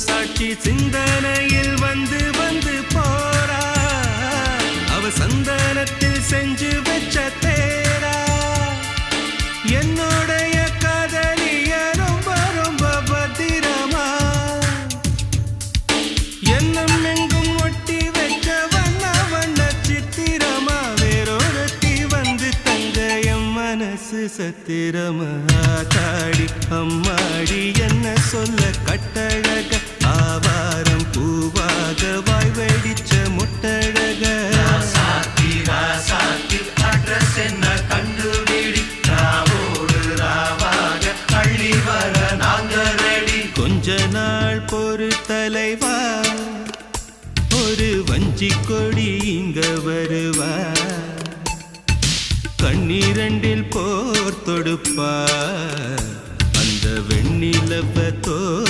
சாட்சி சிந்தனையில் வந்து வந்து போறா அவ சந்தனத்தில் செஞ்சு வச்ச தேரா என்னுடைய காதலிய ரொம்ப ரொம்ப பத்திரமா என்னும் எங்கும் ஒட்டி வச்ச வண்ண வண்ண சித்திரமா வேறொருத்தி வந்து தங்க என் மனசு சத்திரமா தாடி அம்மாடி என்ன சொல்ல கட்டழக ஆவாரம் பூவாக வாய் வெடிச்ச முட்டழக அட்ரஸ் என்ன கண்டுபிடி ராவோடு ராவாக அள்ளி வர நாங்க ரெடி கொஞ்ச நாள் பொறு தலைவா ஒரு வஞ்சி கொடி இங்க வருவா கண்ணீரண்டில் போர் தொடுப்பா அந்த வெண்ணிலவ தோ